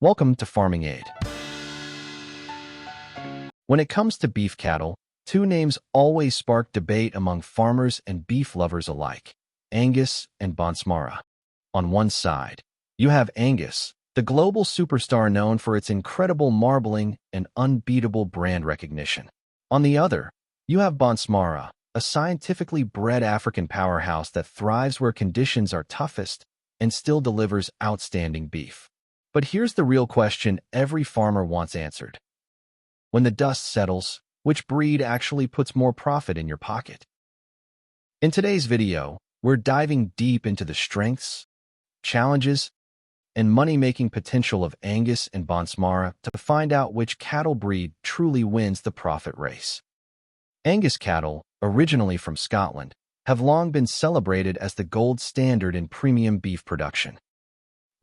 Welcome to Farming Aid. When it comes to beef cattle, two names always spark debate among farmers and beef lovers alike: Angus and Bonsmara. On one side, you have Angus, the global superstar known for its incredible marbling and unbeatable brand recognition. On the other, you have Bonsmara, a scientifically bred African powerhouse that thrives where conditions are toughest and still delivers outstanding beef. But here's the real question every farmer wants answered. When the dust settles, which breed actually puts more profit in your pocket? In today's video, we're diving deep into the strengths, challenges, and money-making potential of Angus and Bonsmara to find out which cattle breed truly wins the profit race. Angus cattle, originally from Scotland, have long been celebrated as the gold standard in premium beef production.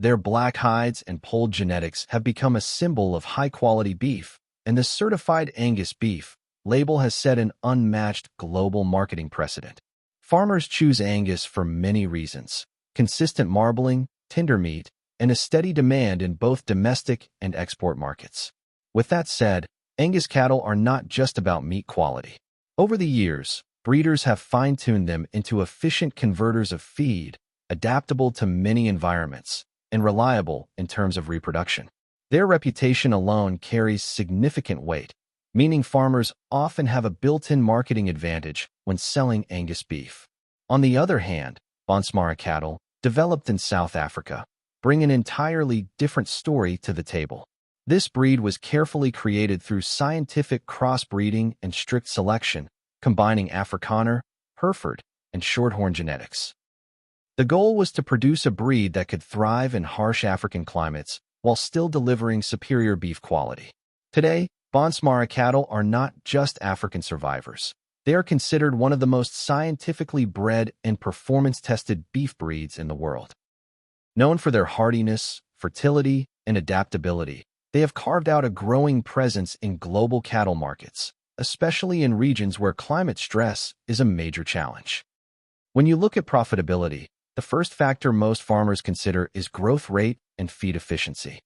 Their black hides and polled genetics have become a symbol of high-quality beef, and the certified Angus beef label has set an unmatched global marketing precedent. Farmers choose Angus for many reasons: consistent marbling, tender meat, and a steady demand in both domestic and export markets. With that said, Angus cattle are not just about meat quality. Over the years, breeders have fine-tuned them into efficient converters of feed, adaptable to many environments, and reliable in terms of reproduction. Their reputation alone carries significant weight, meaning farmers often have a built-in marketing advantage when selling Angus beef. On the other hand, Bonsmara cattle, developed in South Africa, bring an entirely different story to the table. This breed was carefully created through scientific crossbreeding and strict selection, combining Afrikaner, Hereford, and Shorthorn genetics. The goal was to produce a breed that could thrive in harsh African climates while still delivering superior beef quality. Today, Bonsmara cattle are not just African survivors. They are considered one of the most scientifically bred and performance-tested beef breeds in the world. Known for their hardiness, fertility, and adaptability, they have carved out a growing presence in global cattle markets, especially in regions where climate stress is a major challenge. When you look at profitability, the first factor most farmers consider is growth rate and feed efficiency.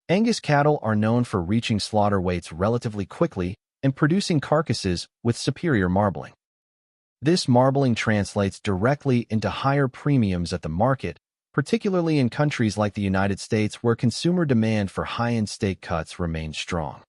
Angus cattle are known for reaching slaughter weights relatively quickly and producing carcasses with superior marbling. This marbling translates directly into higher premiums at the market, particularly in countries like the United States where consumer demand for high-end steak cuts remains strong.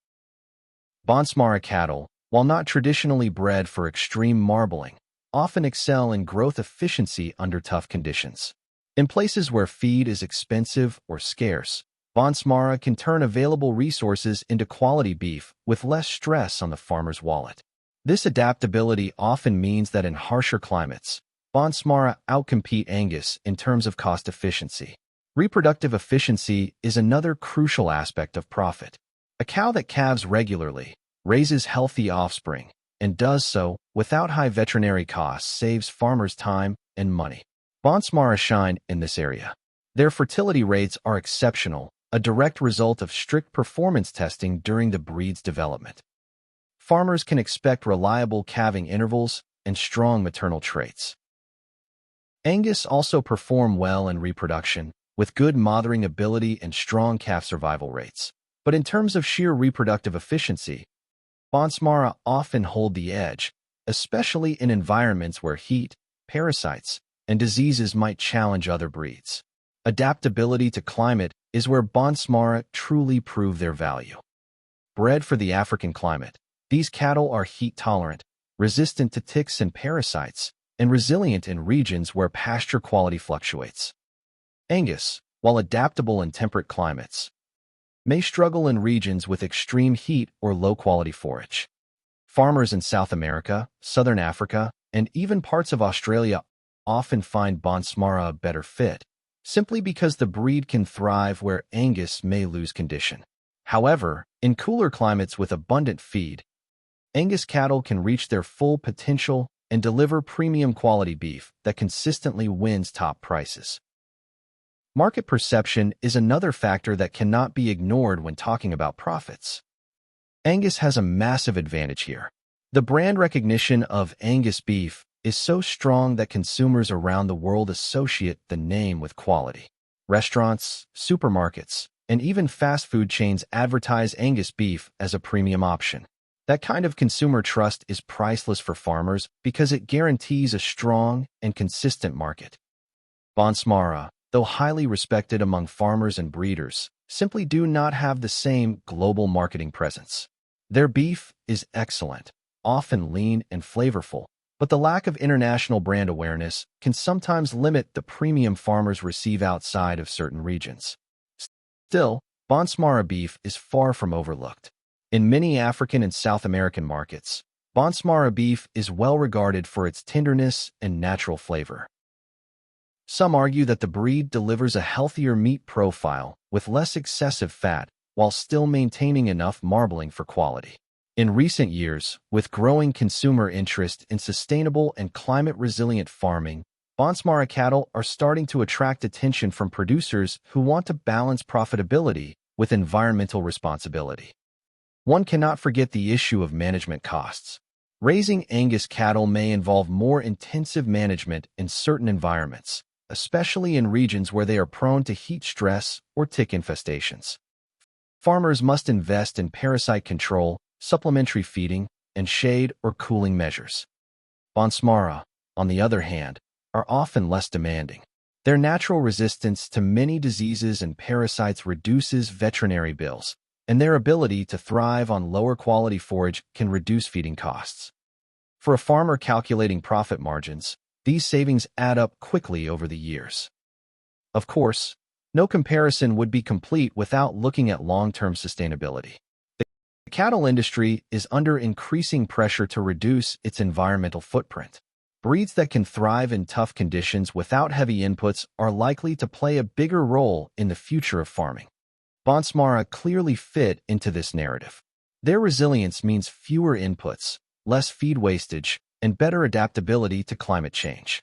Bonsmara cattle, while not traditionally bred for extreme marbling, often excel in growth efficiency under tough conditions. In places where feed is expensive or scarce, Bonsmara can turn available resources into quality beef with less stress on the farmer's wallet. This adaptability often means that in harsher climates, Bonsmara outcompete Angus in terms of cost efficiency. Reproductive efficiency is another crucial aspect of profit. A cow that calves regularly, raises healthy offspring, and does so without high veterinary costs saves farmers time and money. Bonsmara shine in this area. Their fertility rates are exceptional, a direct result of strict performance testing during the breed's development. Farmers can expect reliable calving intervals and strong maternal traits. Angus also perform well in reproduction, with good mothering ability and strong calf survival rates. But in terms of sheer reproductive efficiency, Bonsmara often hold the edge, especially in environments where heat, parasites, and diseases might challenge other breeds. Adaptability to climate is where Bonsmara truly prove their value. Bred for the African climate, these cattle are heat-tolerant, resistant to ticks and parasites, and resilient in regions where pasture quality fluctuates. Angus, while adaptable in temperate climates, may struggle in regions with extreme heat or low-quality forage. Farmers in South America, Southern Africa, and even parts of Australia often find Bonsmara a better fit, simply because the breed can thrive where Angus may lose condition. However, in cooler climates with abundant feed, Angus cattle can reach their full potential and deliver premium quality beef that consistently wins top prices. Market perception is another factor that cannot be ignored when talking about profits. Angus has a massive advantage here. The brand recognition of Angus beef is so strong that consumers around the world associate the name with quality. Restaurants, supermarkets, and even fast food chains advertise Angus beef as a premium option. That kind of consumer trust is priceless for farmers because it guarantees a strong and consistent market. Bonsmara, though highly respected among farmers and breeders, simply do not have the same global marketing presence. Their beef is excellent, often lean and flavorful, but the lack of international brand awareness can sometimes limit the premium farmers receive outside of certain regions. Still, Bonsmara beef is far from overlooked. In many African and South American markets, Bonsmara beef is well regarded for its tenderness and natural flavor. Some argue that the breed delivers a healthier meat profile with less excessive fat while still maintaining enough marbling for quality. In recent years, with growing consumer interest in sustainable and climate-resilient farming, Bonsmara cattle are starting to attract attention from producers who want to balance profitability with environmental responsibility. One cannot forget the issue of management costs. Raising Angus cattle may involve more intensive management in certain environments, especially in regions where they are prone to heat stress or tick infestations. Farmers must invest in parasite control, supplementary feeding, and shade or cooling measures. Bonsmara, on the other hand, are often less demanding. Their natural resistance to many diseases and parasites reduces veterinary bills, and their ability to thrive on lower-quality forage can reduce feeding costs. For a farmer calculating profit margins, these savings add up quickly over the years. Of course, no comparison would be complete without looking at long-term sustainability. The cattle industry is under increasing pressure to reduce its environmental footprint. Breeds that can thrive in tough conditions without heavy inputs are likely to play a bigger role in the future of farming. Bonsmara clearly fit into this narrative. Their resilience means fewer inputs, less feed wastage, and better adaptability to climate change.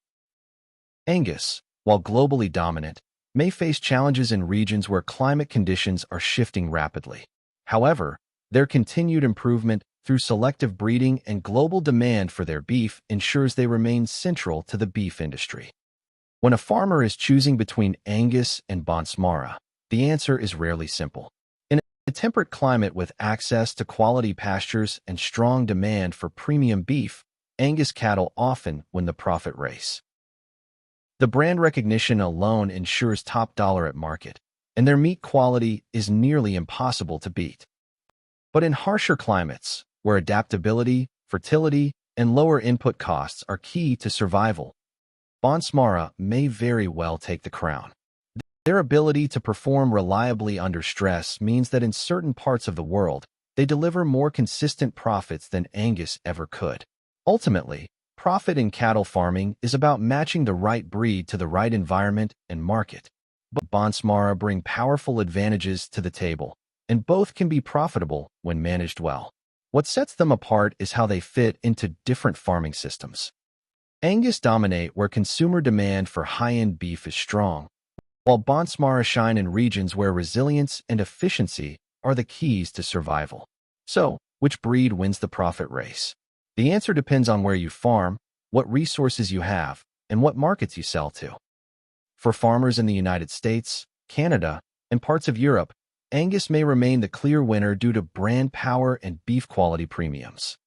Angus, while globally dominant, may face challenges in regions where climate conditions are shifting rapidly. However, their continued improvement through selective breeding and global demand for their beef ensures they remain central to the beef industry. When a farmer is choosing between Angus and Bonsmara, the answer is rarely simple. In a temperate climate with access to quality pastures and strong demand for premium beef, Angus cattle often win the profit race. The brand recognition alone ensures top dollar at market, and their meat quality is nearly impossible to beat. But in harsher climates, where adaptability, fertility, and lower input costs are key to survival, Bonsmara may very well take the crown. Their ability to perform reliably under stress means that in certain parts of the world, they deliver more consistent profits than Angus ever could. Ultimately, profit in cattle farming is about matching the right breed to the right environment and market. But Bonsmara bring powerful advantages to the table, and both can be profitable when managed well. What sets them apart is how they fit into different farming systems. Angus dominate where consumer demand for high-end beef is strong, while Bonsmara shine in regions where resilience and efficiency are the keys to survival. So, which breed wins the profit race? The answer depends on where you farm, what resources you have, and what markets you sell to. For farmers in the United States, Canada, and parts of Europe, Angus may remain the clear winner due to brand power and beef quality premiums.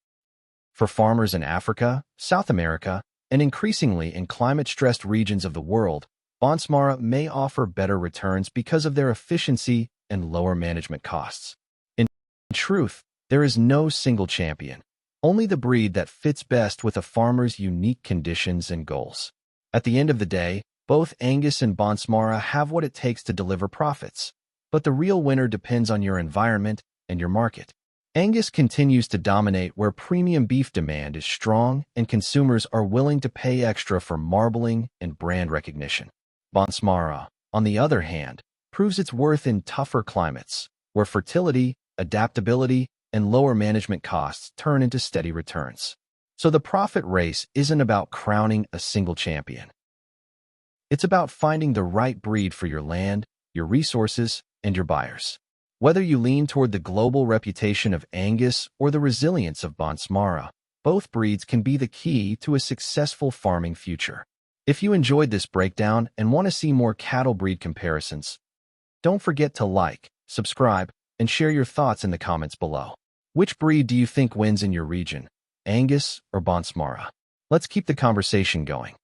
For farmers in Africa, South America, and increasingly in climate-stressed regions of the world, Bonsmara may offer better returns because of their efficiency and lower management costs. In truth, there is no single champion, only the breed that fits best with a farmer's unique conditions and goals. At the end of the day, both Angus and Bonsmara have what it takes to deliver profits, but the real winner depends on your environment and your market. Angus continues to dominate where premium beef demand is strong and consumers are willing to pay extra for marbling and brand recognition. Bonsmara, on the other hand, proves its worth in tougher climates, where fertility, adaptability, and lower management costs turn into steady returns. So the profit race isn't about crowning a single champion. It's about finding the right breed for your land, your resources, and your buyers. Whether you lean toward the global reputation of Angus or the resilience of Bonsmara, both breeds can be the key to a successful farming future. If you enjoyed this breakdown and want to see more cattle breed comparisons, don't forget to like, subscribe, and share your thoughts in the comments below. Which breed do you think wins in your region, Angus or Bonsmara? Let's keep the conversation going.